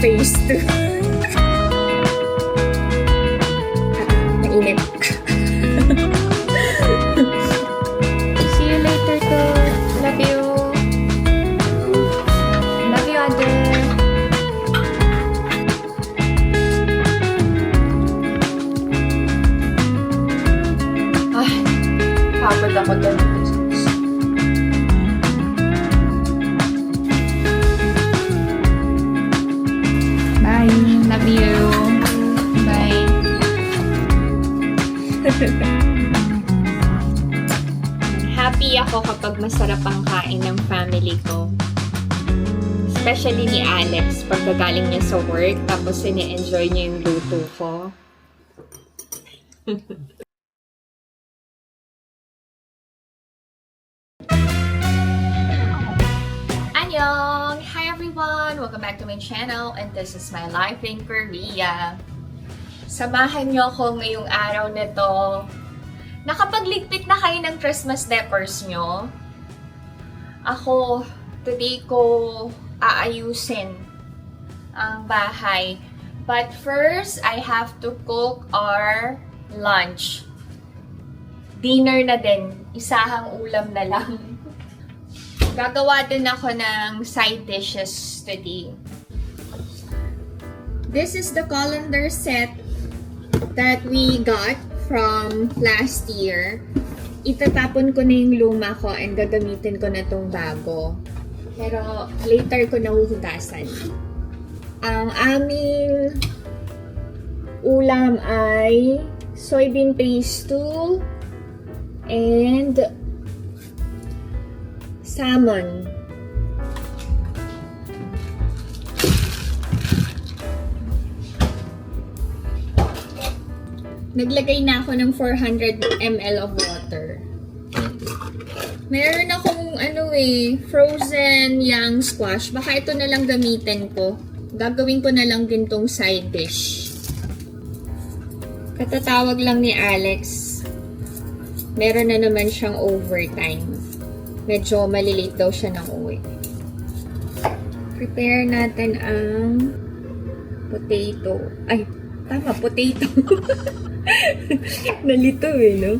Phase 2. Mainit. See you later, ko. Love you. Love you, Ate. Ay, pagod ako doon. Bye. Love you. Bye. Happy ako kapag masarap ang kain ng family ko. Especially ni Alex, pag gagaling niya sa work, tapos ini-enjoy niya yung luto ko. Annyeong! Hi everyone! Welcome back to my channel and this is my life in Korea. Samahan niyo ako ngayong araw na to. Nakapagligpit na kayo ng Christmas decors nyo? Ako, today ko aayusin ang bahay. But first, I have to cook our lunch. Dinner na din. Isahang ulam na lang. Gagawa din ako ng side dishes today. This is the colander set that we got from last year. Itatapon ko na yung luma ko and gagamitin ko na tong bago. Pero later ko nahuhugasan. Ang aming ulam ay soybean paste and salmon. Naglagay na ako ng 400 ml of water. Meron akong frozen young squash. Baka ito na lang gamitin ko. Gagawin ko na lang din tong side dish. Katatawag lang ni Alex. Meron na naman siyang overtime. Medyo malilate daw siya ng uwi. Prepare natin ang potato. Ay, tama, potato. Nalito no?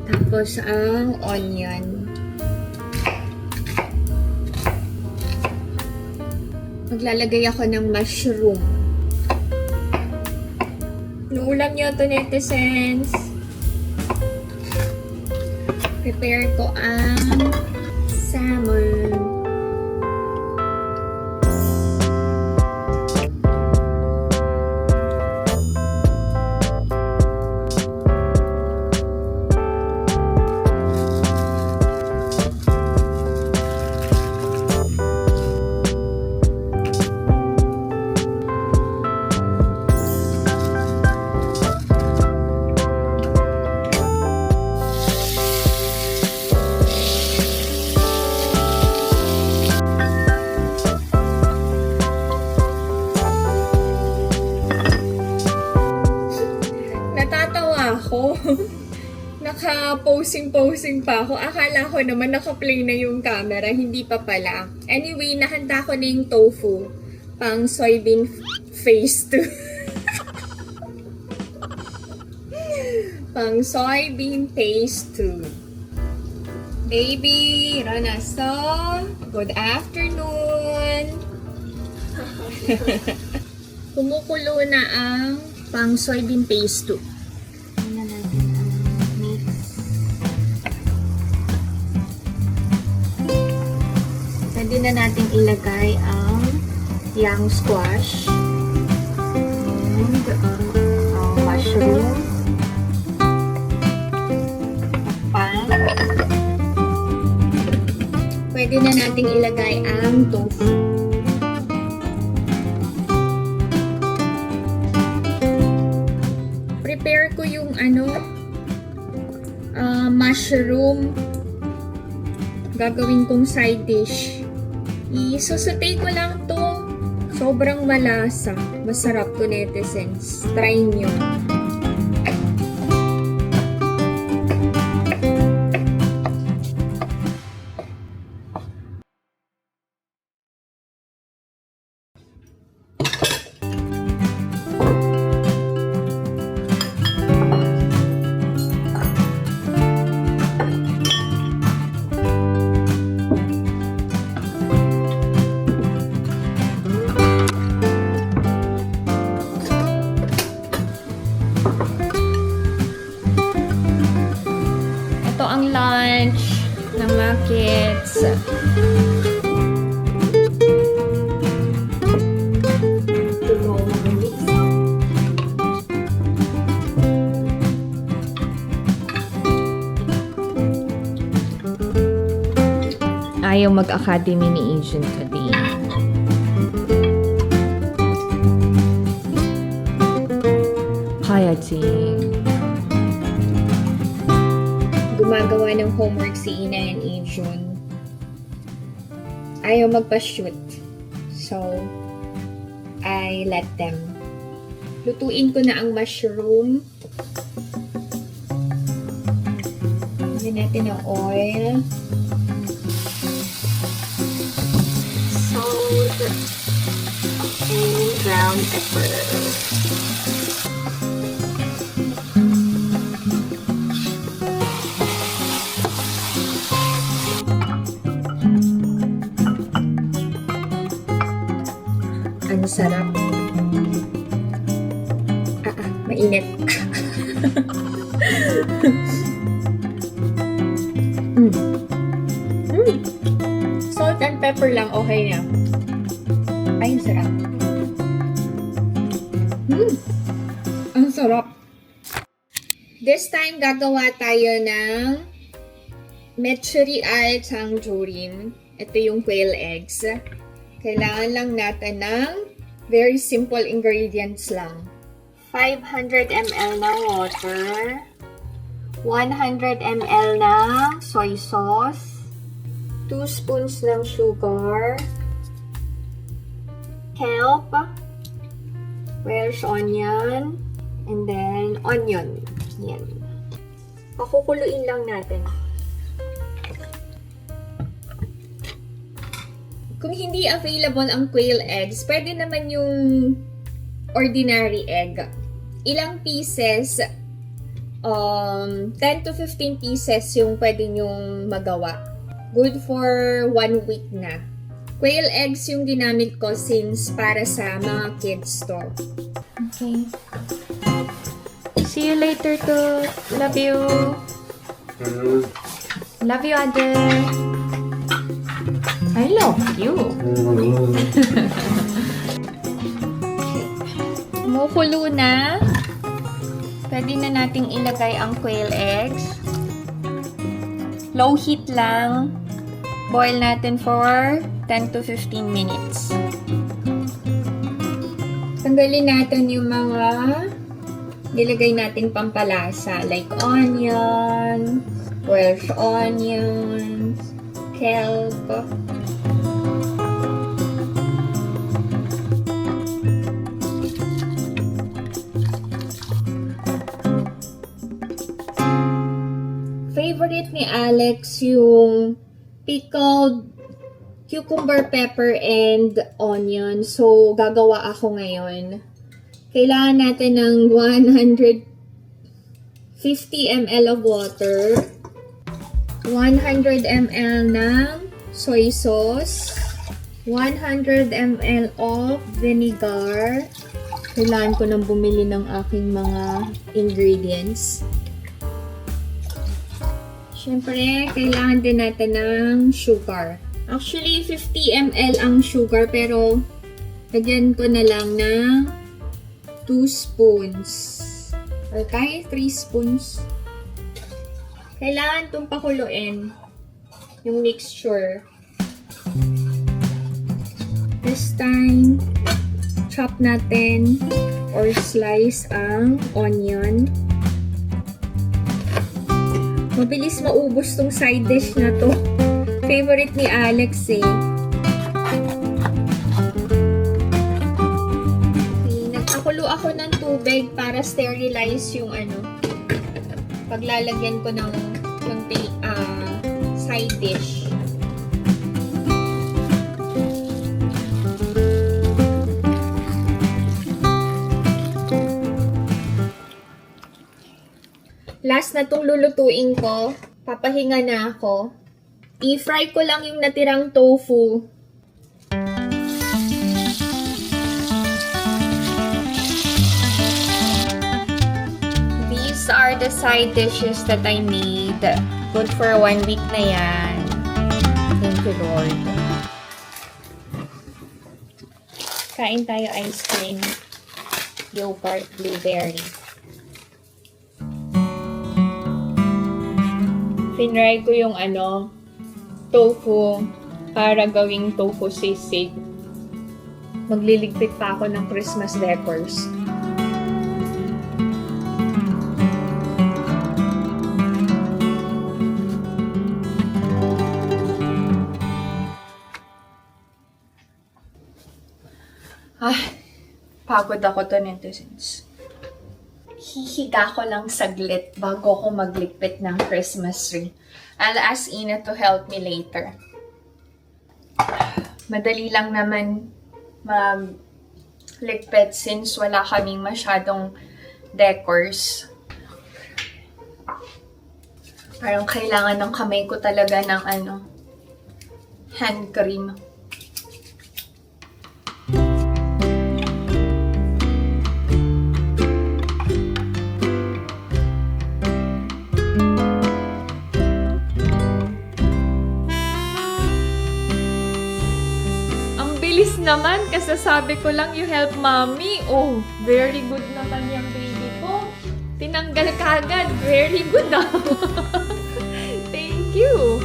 Tapos ang onion. Maglalagay ako ng mushroom. Nuulam nyo ito, netizens. Prepare ko ang salmon. Ako. Naka-posing pa ako. Akala ko naman naka-play na yung camera. Hindi pa pala. Anyway, nahanda ko na yung tofu. Pang soybean phase 2. Pang soybean phase 2. Baby, Ranaso, good afternoon. Kumukulo na ang pang soybean phase 2. Pwede na natin ilagay ang young squash and mushroom, pan. Pwede na natin ilagay ang tofu. Prepare ko yung mushroom. Gagawin kong side dish. I-saute ko lang to. Sobrang malasa. Masarap to, netizens. Try nyo. ang lunch ng mga kids. Ayaw mag-academy ni Asian today. Kayaji. Gumagawa ng homework si Ina and Asian. Ayaw magpa-shoot. So, I let them. Lutuin ko na ang mushroom. Lagyan natin ng oil. Salt. And ground pepper. Ang sarap. Mainit. Salt and pepper lang, okay na. Ay, ang sarap. Ang sarap. This time, gagawa tayo ng Mecheori al Changjorim. Ito yung quail eggs. Kailangan lang natin ng very simple ingredients lang. 500 ml na water, 100 ml na soy sauce, 2 spoons ng sugar, kelp, Welsh onion, and then onion. Yan. Pakukuluin lang natin. Kung hindi available ang quail eggs, pwede naman yung ordinary egg. Ilang pieces, 10 to 15 pieces yung pwede nyong magawa. Good for 1 week na. Quail eggs yung ginamit ko since para sa mga kids to. Okay. See you later to. Love you. Love you, Ate. I love you. Kumukulo na. Pwede na nating ilagay ang quail eggs. Low heat lang. Boil natin for 10 to 15 minutes. Tanggalin natin yung mga nilagay nating pampalasa like onion, Welsh onions, kelp. Favorite ni Alex yung pickled cucumber, pepper, and onion. So, gagawa ako ngayon. Kailangan natin ng 150 ml of water, 100 ml ng soy sauce, 100 ml of vinegar. Kailangan ko nang bumili ng aking mga ingredients. Siyempre, kailangan din natin ng sugar. Actually, 50 ml ang sugar, pero lagyan ko na lang ng 2 spoons. Or kahit 3 spoons. Kailangan itong pakuluin yung mixture. This time, chop natin or slice ang onion. Mabilis maubos tong side dish na to. Favorite ni Alex eh. Nagpakulo ako ng tubig para sterilize yung paglalagyan ko ng yung side dish. Last na tong lulutuin ko. Papahinga na ako. I-fry ko lang yung natirang tofu. This These are the side dishes that I made. Good for 1 week na yan. Thank you, Lord. Kain tayo ice cream. Yogurt, blueberry. Finry ko yung tofu para gawing tofu sisig. Magliligpit pa ako ng Christmas decors. Pagod ako to netizens. Hihiga ko lang saglit bago ko magligpit ng Christmas tree. I'll ask Ina to help me later. Madali lang naman magligpit since wala kaming masyadong decors. Parang kailangan ng kamay ko talaga ng hand cream. Bilis naman, kasasabi ko lang you help mommy. Oh, very good naman yung baby ko. Tinanggal ka agad. Very good ah. Thank you.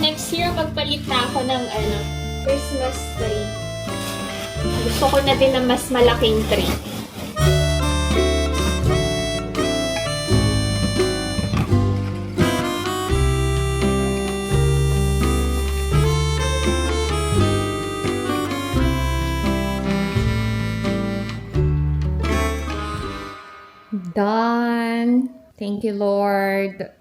Next year, magpalit na ako ng Christmas tree. Gusto ko na din ng mas malaking tree. Done. Thank you, Lord.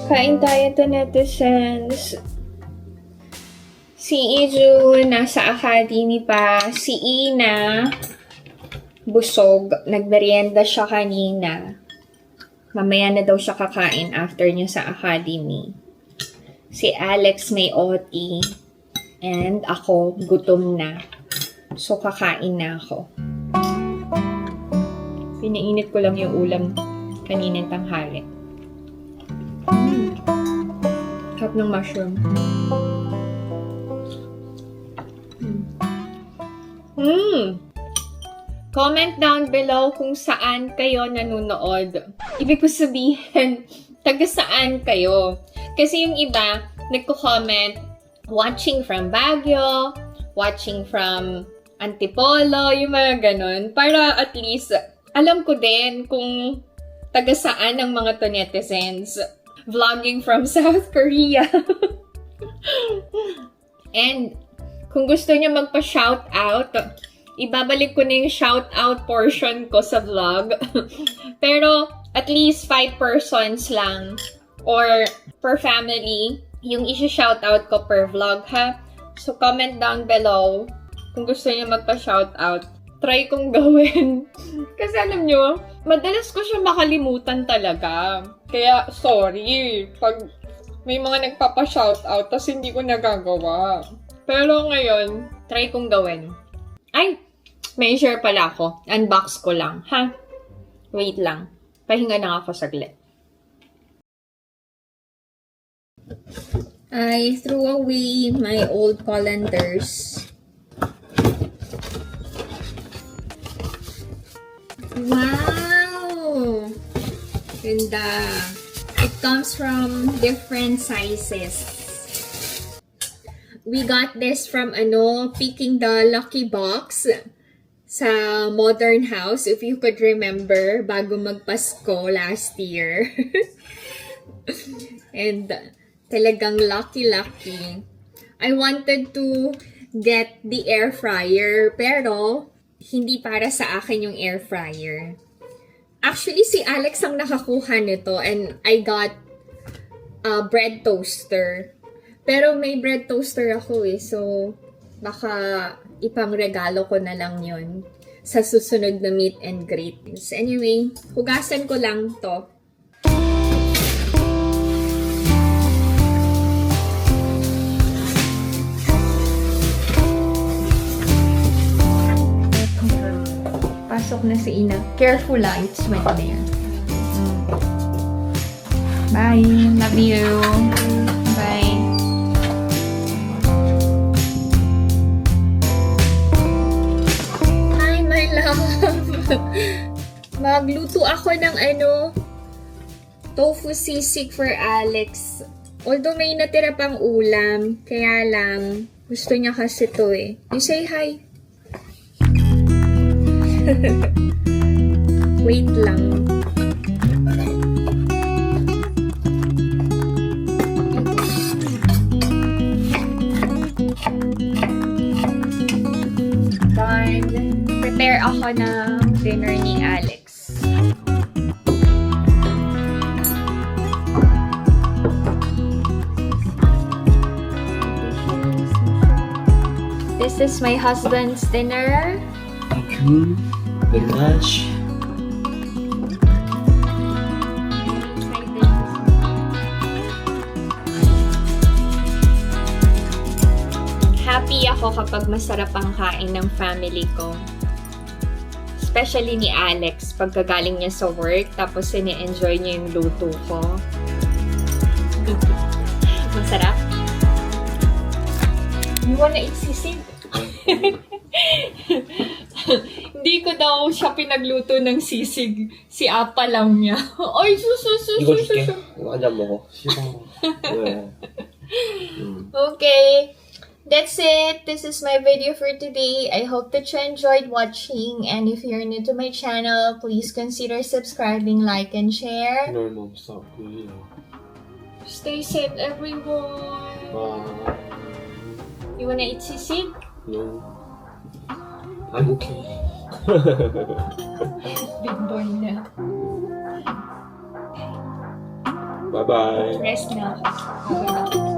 Kain tayo to netizens. Si Iju nasa academy pa. Si Ina busog. Nagmerienda siya kanina. Mamaya na daw siya kakain after niya sa academy. Si Alex may OT. And ako gutom na. So kakain na ako. Pinainit ko lang yung ulam kaninang tanghali. Sarap ng mushroom. Comment down below kung saan kayo nanonood. Ibig ko sabihin, taga saan kayo? Kasi yung iba, nagko-comment, watching from Baguio, watching from Antipolo, yung mga ganun. Para at least, alam ko din kung taga saan ang mga to netizens. Vlogging from South Korea. And kung gusto niyo magpa-shoutout, ibabalik ko na yung shoutout portion ko sa vlog. Pero at least 5 persons lang or per family yung isi-shoutout ko per vlog, ha? So comment down below kung gusto niyo magpa-shoutout. Try kong gawin. Kasi alam nyo, madalas ko siya makalimutan talaga. Kaya, sorry. Pag may mga nagpapa-shoutout, tas hindi ko nagagawa. Pero ngayon, try kong gawin. Ay! May share pala ako. Unbox ko lang, ha? Wait lang. Pahinga na ako saglit. I threw away my old colanders. Wow! Ganda And it comes from different sizes. We got this from picking the lucky box sa Modern House, if you could remember, bago magpasko last year. And talagang lucky. I wanted to get the air fryer, pero hindi para sa akin yung air fryer. Actually, si Alex ang nakakuha nito, and I got a bread toaster. Pero may bread toaster ako so baka ipangregalo ko na lang yon sa susunod na meet and greet. Anyway, hugasan ko lang to. Pasok na si Ina. Careful lang, it's wet there. Bye. Love you. Bye. Hi, my love. Magluto ako ng tofu sisig for Alex. Although may natira pang ulam, kaya lang gusto niya kasi to You say hi. Wait lang. Done. Prepare ako ng dinner ni Alex. This is my husband's dinner. Thank you very much. Happy ako kapag masarap ang kain ng family ko. Especially ni Alex, pagkagaling niya sa work, tapos sine-enjoy niya yung luto ko. Masarap? You wanna eat sisig? Hindi ko daw siya pinagluto ng sisig. Si Apa lang niya. Ay, 이거 줄게. 이거 한 잔 먹어. 싫어. 왜? Okay. That's it. This is my video for today. I hope that you enjoyed watching. And if you're new to my channel, please consider subscribing, like, and share. No, no, stop. Yeah. Stay safe, everyone. You wanna eat sisig? No. I'm okay. Big boy na. Bye-bye. Rest na ako.